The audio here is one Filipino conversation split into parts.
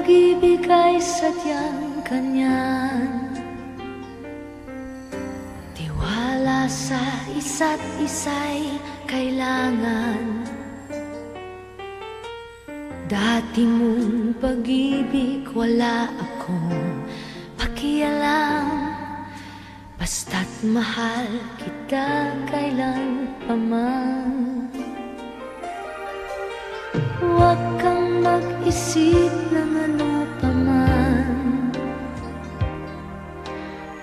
pag-ibig ay sadyang kanyan, tiwala sa isa't isa'y kailangan. Dati mong pag-ibig wala akong pakialam, basta't mahal kita kailan pa man. Huwag kang mag-isip ng ano pa man,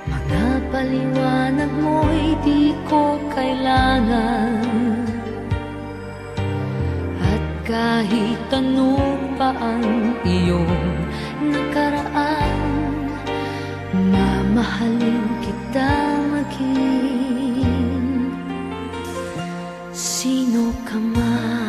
mga paliwanag mo'y di ko kailangan. At kahit ano pa ang iyong nakaraan, mamahalin kita maging sino ka man.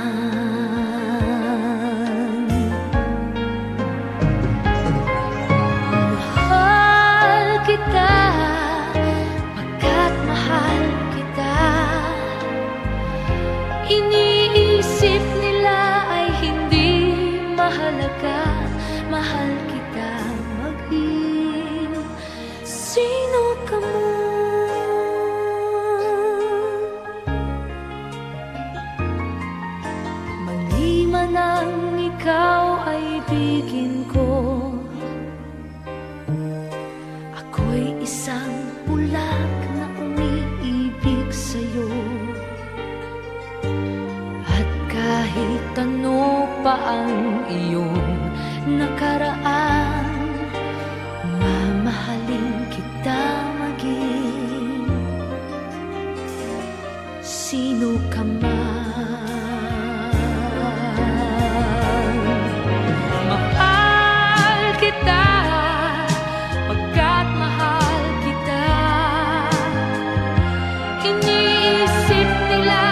Iniisip nila ay hindi mahalaga, mahal kita maging sino ka man. Maliman ang ikaw ay ibigin ko, ako'y isang bulag na umiibig sa'yo. Kahit ano pa ang iyong nakaraan, mamahalin kita maging sino ka man. Mahal kita pagkat mahal kita. Iniisip nila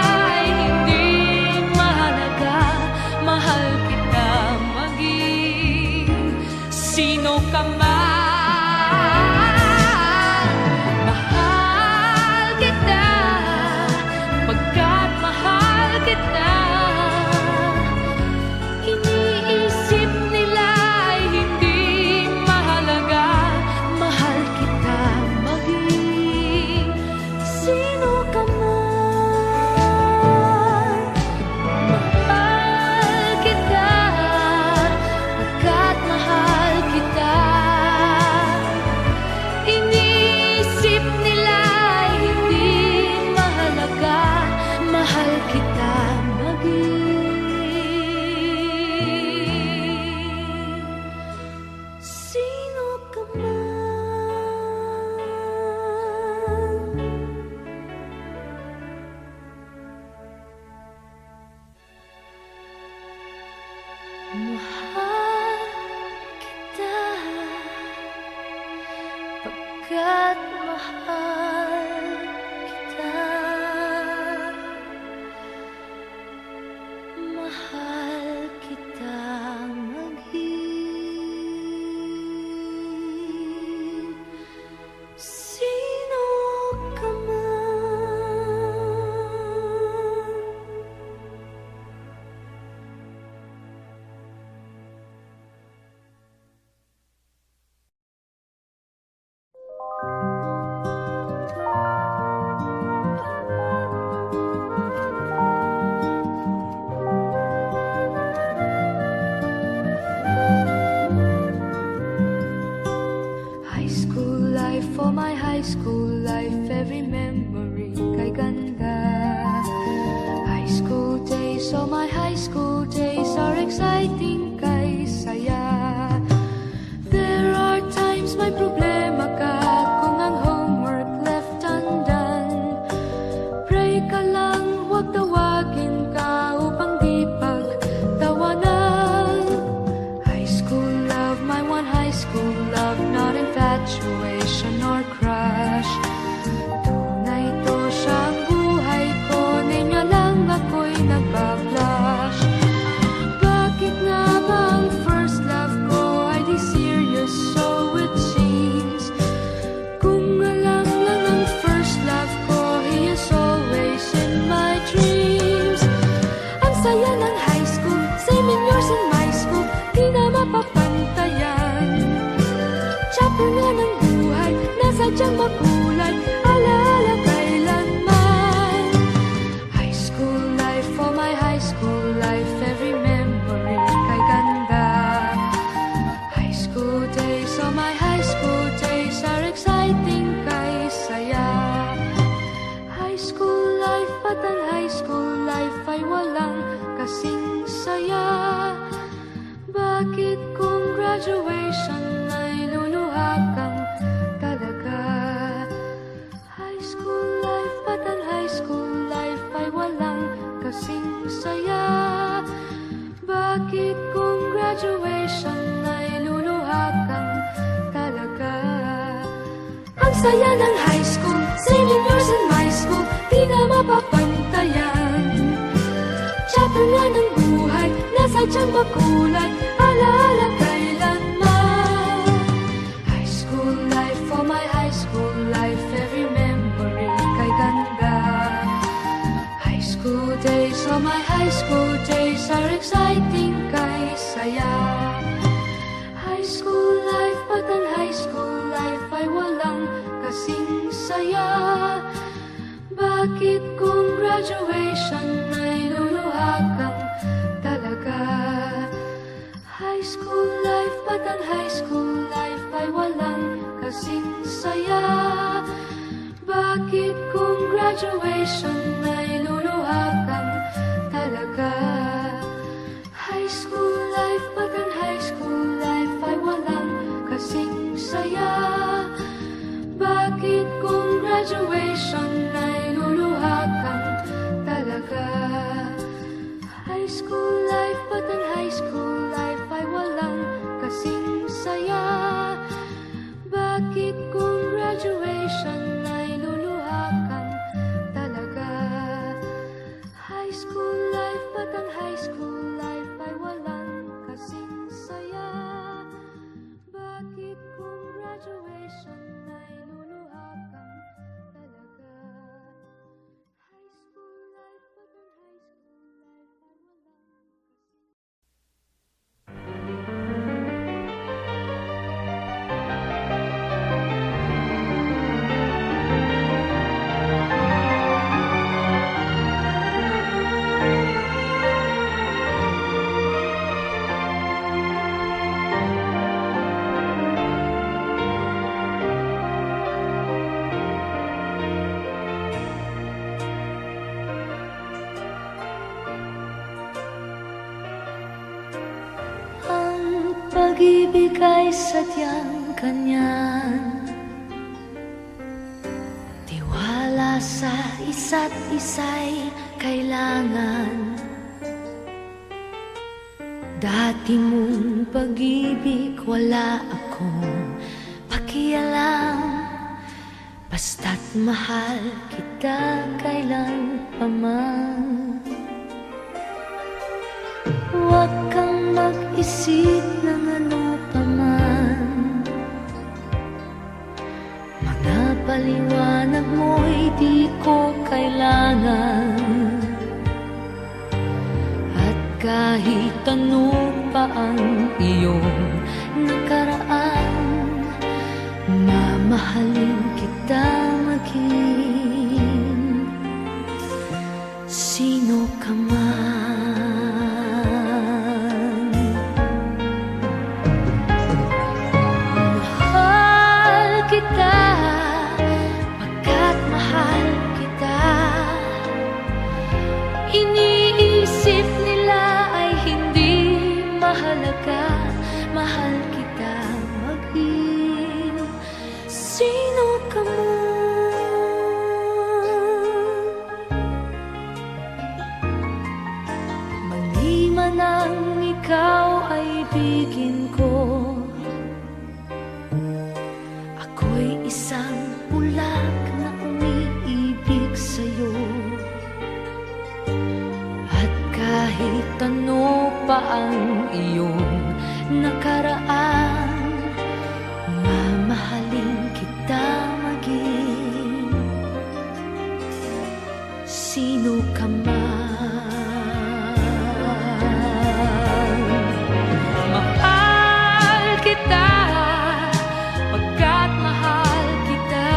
mahal kita maging sino ka man. Mahal kita pagkat mahal kita. Iniisip nila ay hindi mahalaga, mahal kita maging sino ka man. Mahal kita pagkat mahal kita. Mahal kita maging sino ka man. sadyang makulay, alaala kailanman. High school life, for my high school life, every memory kay ganda. High school days, oh my high school days are exciting kay saya. High school life, at ang high school life ay walang kasing saya. Bakit kung graduation ay luluha kang talaga? High school life, at ang high school life ay walang kasing saya. Bakit kung graduation ay luluha kang talaga? Ang saya ng high school, senior years in my school, di na mapapantayan. Chapter nga ng buhay, nasadyang makulay, alaala kailanman. High school life, for my high school life, every memory kay ganda. High school days, oh my high school days are exciting kay saya. High school life, at ang high school life ay walang kasing saya. Bakit kung graduation ay luluha kang talaga? High school life, at ang high school life ay walang kasing saya. Bakit kung graduation ay luluha kang talaga? High school life, at ang high school life ay walang kasing saya. Bakit kung graduation ay luluha kang talaga? High school life, at ang high school life ay walang kasing saya. Bakit kung graduation ay luluha kang talaga? High school life, at ang high school life ay walang kasing saya. Bakit kung graduation ay luluha kang talaga? High school life, at ang high school life ay walang kasing pag-ibig ay sadyang kanyan, tiwala sa isa't isa'y kailangan. Dati mong pag-ibig wala akong pakialam, basta't mahal kita kailan pa man. Huwag kang mag-isip ng ano pa man, mga paliwanag mo'y di ko kailangan. At kahit ano pa ang iyong nakaraan, mamahalin kita maging sino ka man. Iniisip nila ay hindi mahalaga, mahal kita maging sino ka man. Maliman ang ikaw ay ibigin ko, ako'y isang bulag na umiibig sa'yo. Kahit ano pa ang iyong nakaraan, mamahalin kita maging sino ka man. Mahal kita pagkat mahal kita.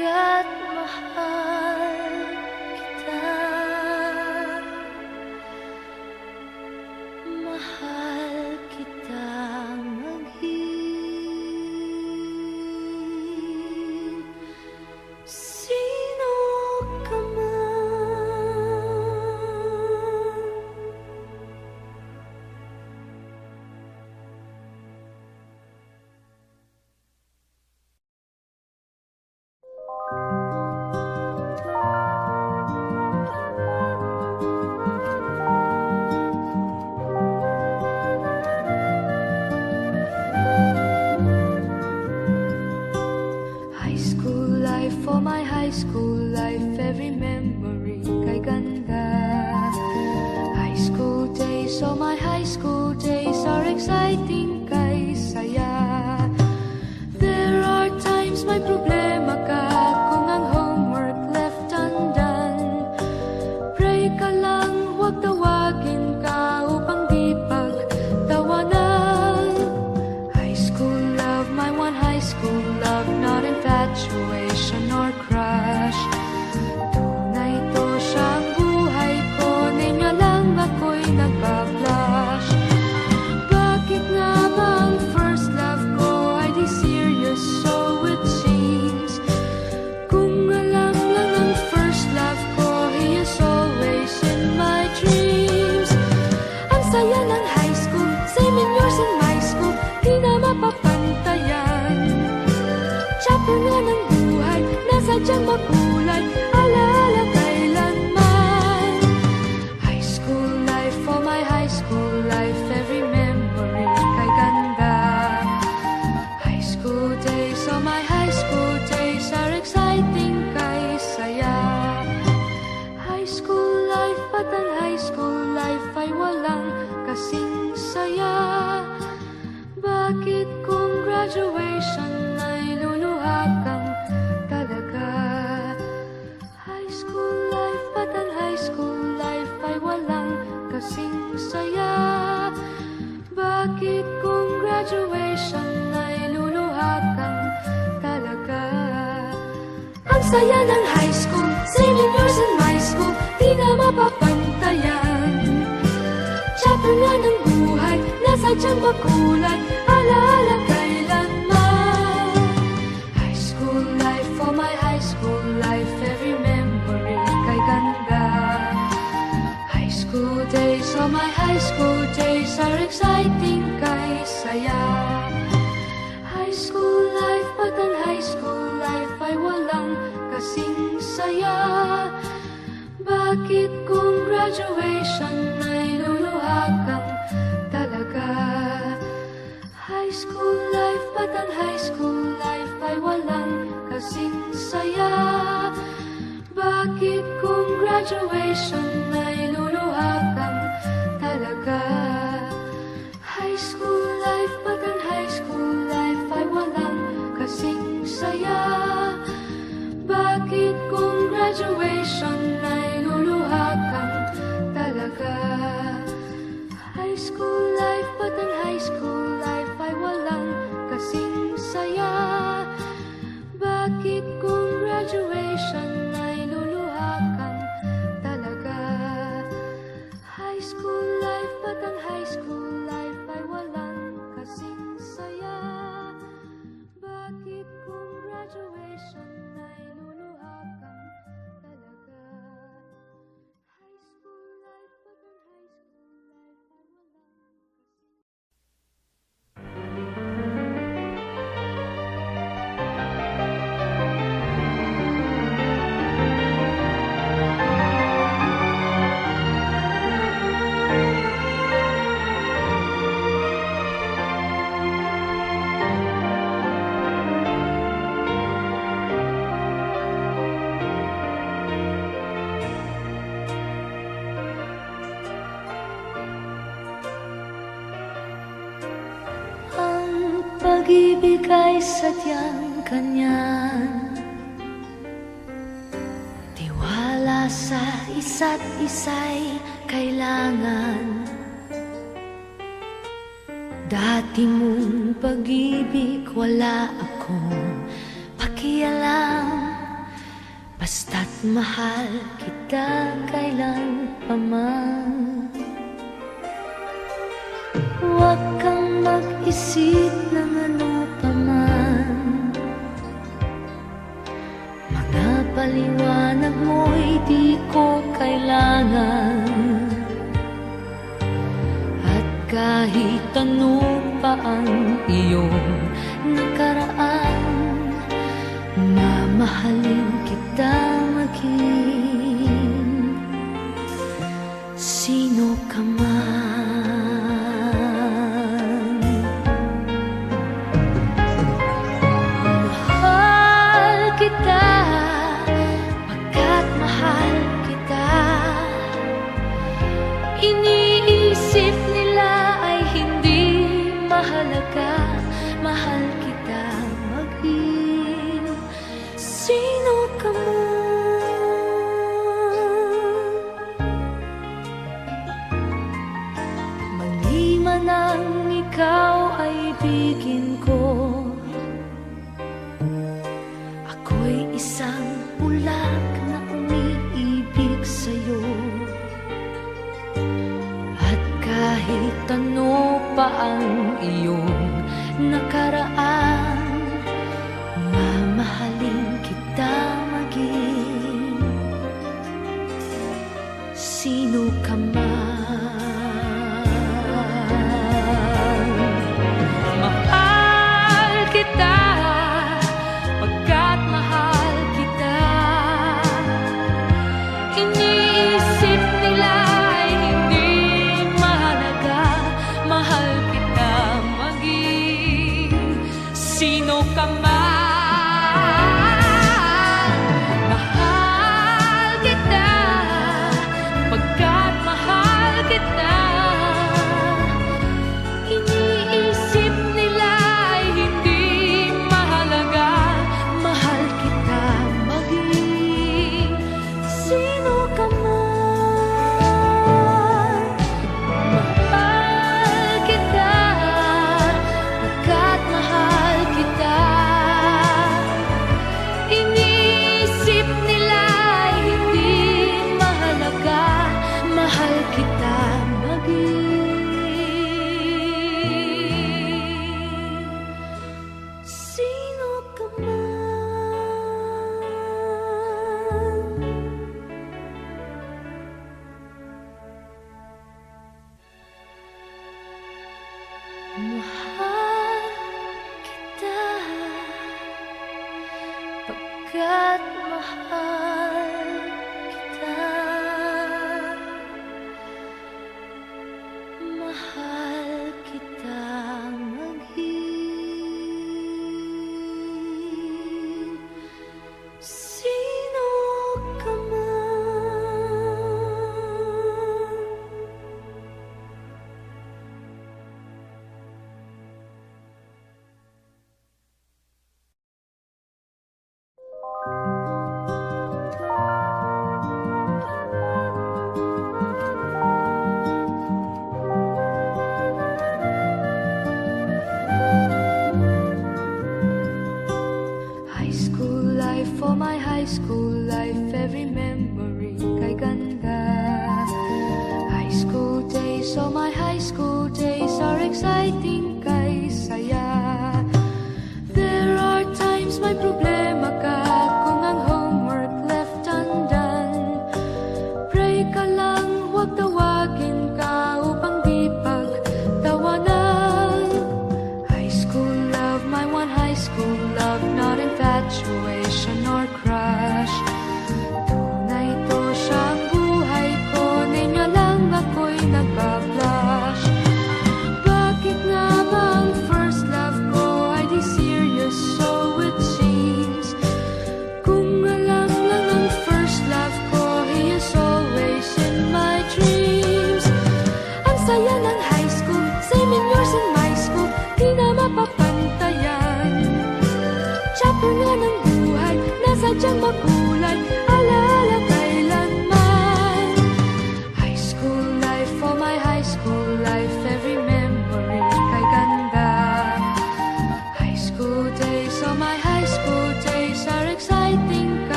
Pagkat mahal kita, mahal kita maging sino ka man. For my high school life, every memory kay ganda. High school days, oh my high school days are exciting kay saya. There are times may problema ka kung ang homework left undone. Pray ka lang, huwag tawagin ka upang di pagtawanan. High school love, my one high school love, not infatuation or crush. Tunay to siyang buhay ko, niya lang ako'y nagbablush. Bakit nga ba ang first love ko ay di serious, so it seems? Kung alam lang ang first love ko, he is always in my dreams. Ang saya ng high school, same in yours in my school, di na mapapantayan. Chapter nga ng buhay, nasadyang makulay, alaala kailanman. High school life, for my high school life, every memory kay ganda. High school days, oh my high school days are exciting kay saya. High school life, at ang high school life ay walang kasing saya. Bakit kung graduation ay luluha kang talaga? High school life, at ang high school life ay walang kasing saya. Bakit kung graduation ay luluha kang talaga? Ang saya ng high school, same in yours in my school, di na mapapantayan. Chapter nga ng buhay, nasadyang makulay, alaala kailanman. High school life, for my high school life, every memory kay ganda. High school days, oh my high school days are exciting kay saya. High school life, at ang high school life ay walang kasing saya. Bakit kung graduation ay luluha kang talaga? High school life, at ang high school life ay walang kasing saya. Bakit kung graduation ay luluha kang talaga? High school life, at ang high school life ay walang kasing saya. Bakit kung graduation ay luluha kang talaga? High school life, at ang high school life ay walang kasing saya. Bakit kung graduation ay luluha kang talaga? High school life, at ang high school life ay walang kasing saya. Bakit pag-ibig ay sadyang kanyan, tiwala sa isa't isa'y kailangan. Dati mong pag-ibig wala akong pakialam, basta't mahal kita kailan pa man. Huwag kang mag-isip ng ano pa man, mga paliwanag mo'y di ko kailangan. At kahit ano pa ang iyong nakaraan, mamahalin kita maging sino ka man. Mahal kita pagkat mahal kita. Iniisip nila ay hindi mahalaga. Mahal kita maging sino ka man. Maliman ang ikaw ay ibigin ko, ako'y isang bulag na umiibig sa'yo. At kahit ano pa ang iyong nakaraan, mamahalin kita maging sino ka man. Mahal kita pagkat mahal kita. Iniisip nila ay hindi mahalaga. Mahal kita maging sino ka man. Mahal kita pagkat mahal kita. Iniisip nila ay hindi mahalaga. Mahal kita maging sino ka man. Mahal kita pagkat mahal kita. Iniisip nila ay hindi mahalaga. Mahal kita maging sino ka man. Mahal kita pagkat mahal kita. Mahal kita maging sino ka man.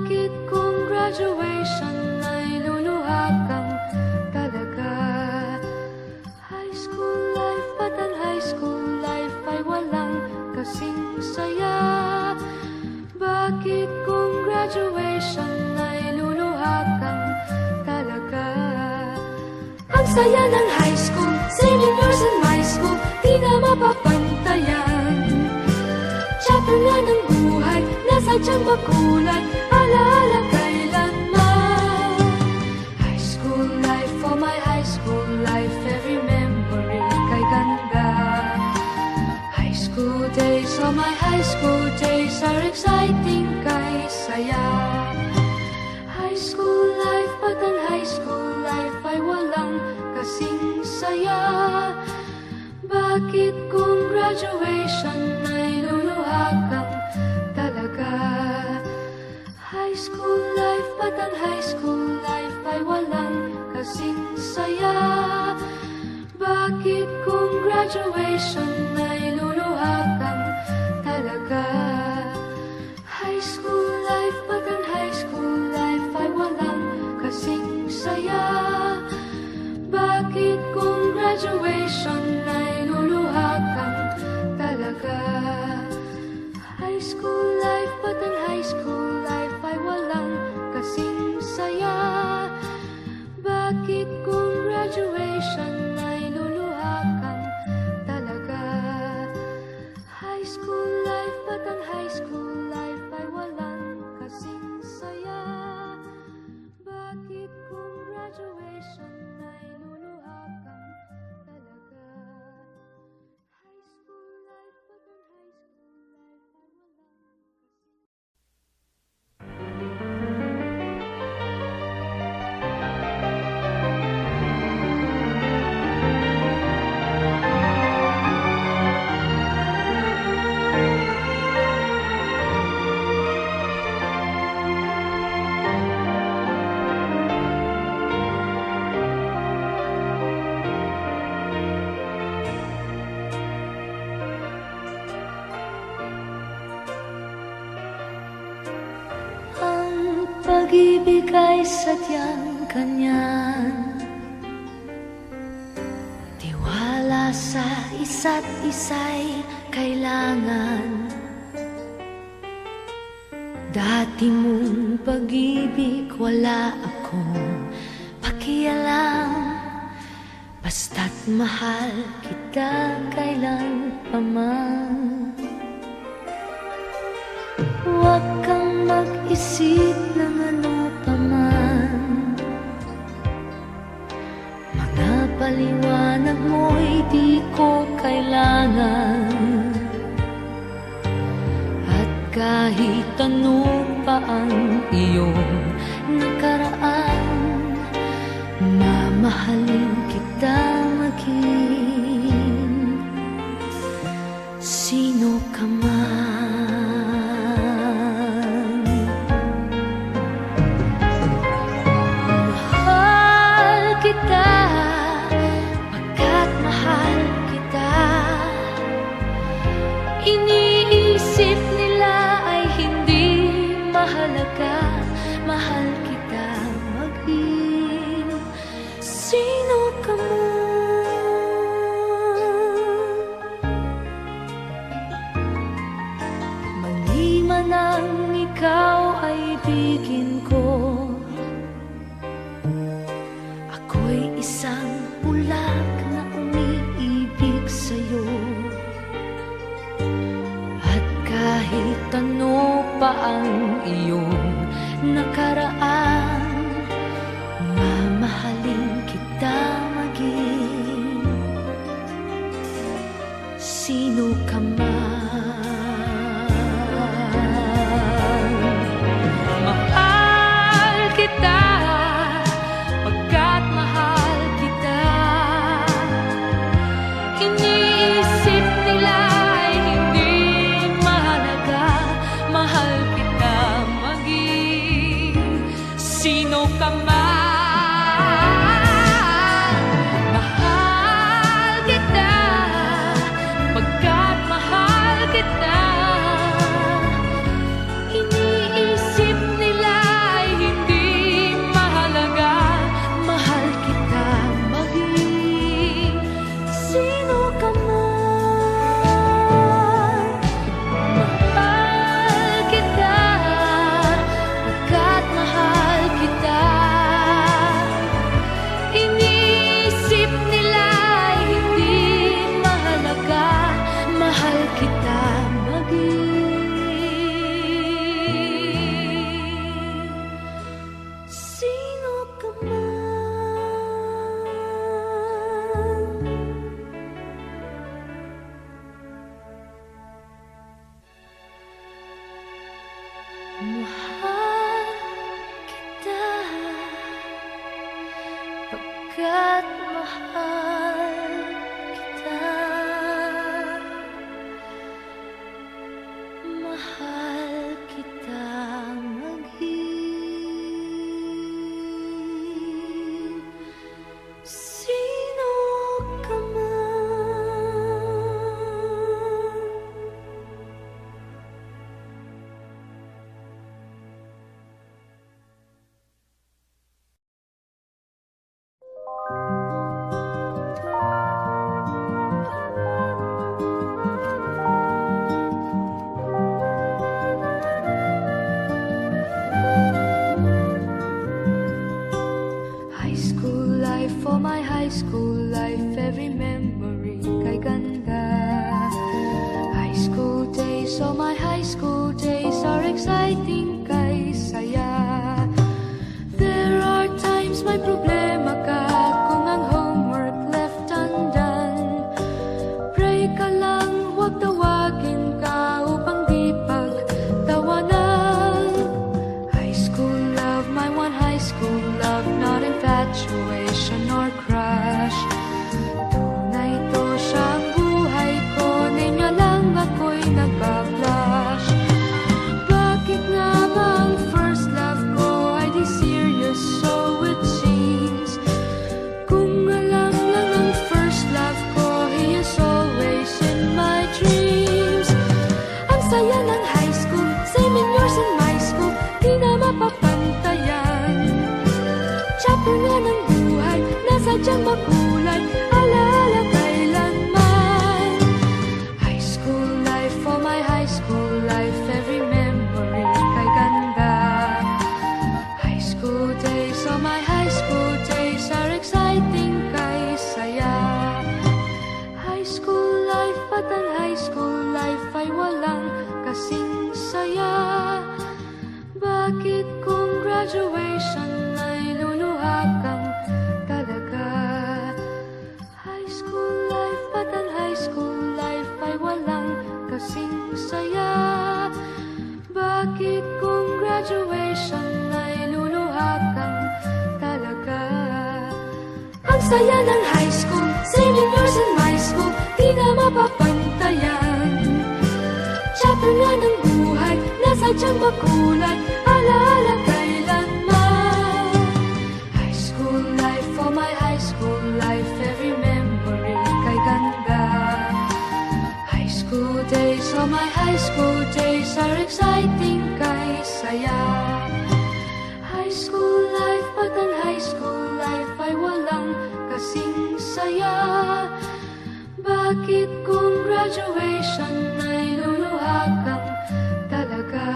Bakit kung graduation ay luluha kang talaga? High school life, ba't ang high school life ay walang kasing saya? Bakit kung graduation ay luluha kang talaga? Ang saya ng high school, senior years in my school, di na mapapantayan. Chapter nga ng buhay, nasa tiyan makulay, alaala kailanman. High school life, for my high school life, every memory kay ganda. High school days, oh my high school days are exciting kay saya. High school life, ba't ang high school life ay walang kasing saya? Bakit kung graduation ay luluha kang talaga? High school life, ba't ang high school life ay walang kasing saya? Bakit kung graduation ay luluha kang talaga? High school life, ba't ang high school life ay walang kasing saya? Bakit kung graduation ay luluha kang talaga? High school life, ba't ang high school life ay walang kasing saya? Bakit kung graduation ay luluha kang talaga? High school life, ba't ang high school life ay walang kasing saya? Bakit kung graduation ay luluha kang talaga? High school life, ba't ang high school life ay walang kasing... Ang pag-ibig ay sadyang kanyan, tiwala sa isa't isa'y kailangan. Dati mong pag-ibig wala akong pakialam, basta't mahal kita kailan pa man. Huwag kang mag-isip ng ano pa man, mga paliwanag mo'y di ko kailangan. At kahit ano pa ang iyong nakaraan, mamahalin kita maging sino ka man. Kita, pagkat mahal kita. Iniisip nila ay hindi mahalaga, mahal kita maging sino ka man. Maliman ang ikaw ay ibigin ko, isang bulag na umiibig sa'yo. At kahit ano pa ang iyong nakaraan, mamahalin kita maging sino ka man. Mahal kita, pagkat mahal iniisip nila ay hindi mahalaga, mahal kita maging sino ka man. Mahal kita, pagkat mahal kita. Iniisip nila Pagkat mahal kita, mahal kita maging sino ka man. High school life, for my high school life, every memory kay ganda. High school days, oh my high school days are exciting kay saya. There are times may problema ka kung ang homework left undone. Pray ka lang, huwag tawagin ka upang di pagtawanan. High school love, my one high school love, not infatuation or crush. Tunay to siyang buhay ko, niya lang ako'y nagbablush. Bakit nga ba ang first love ko ay di serious, so it seems? Kung alam lang ang first love ko, he is always in my dreams. Ang saya ng high school, same in yours in my school, di na mapapantayan. Chapter nga ng buhay, nasadyang makulay, alaala kailanman. High school life, for my high school life, every memory kay ganda. High school days, oh my high school days are exciting kay saya. High school life, at ang high school life ay walang kasing saya. Bakit kung graduation ay luluha kang talaga? High school life, at ang high school life ay walang kasing saya. Bakit kung graduation ay luluha kang talaga? Ang saya ng high school, same in yours in my school, di na mapapantayan. Chapter nga ng buhay, nasadyang makulay, alaala kailanman. High school life, for my high school life, every memory kay ganda. High school days, oh my high school days are exciting kay saya. High school life, at ang high school life ay walang kasing saya. Bakit kung graduation ay luluha kang talaga?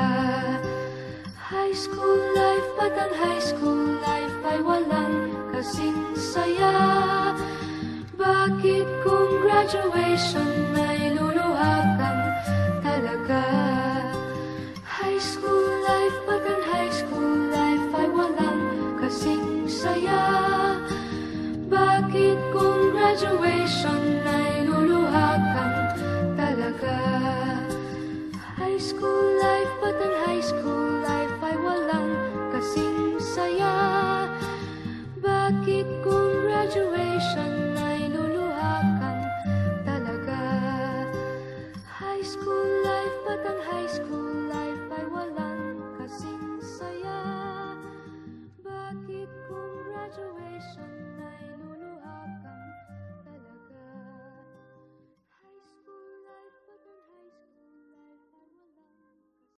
High school life, at ang high school life ay walang kasing saya. Bakit kung graduation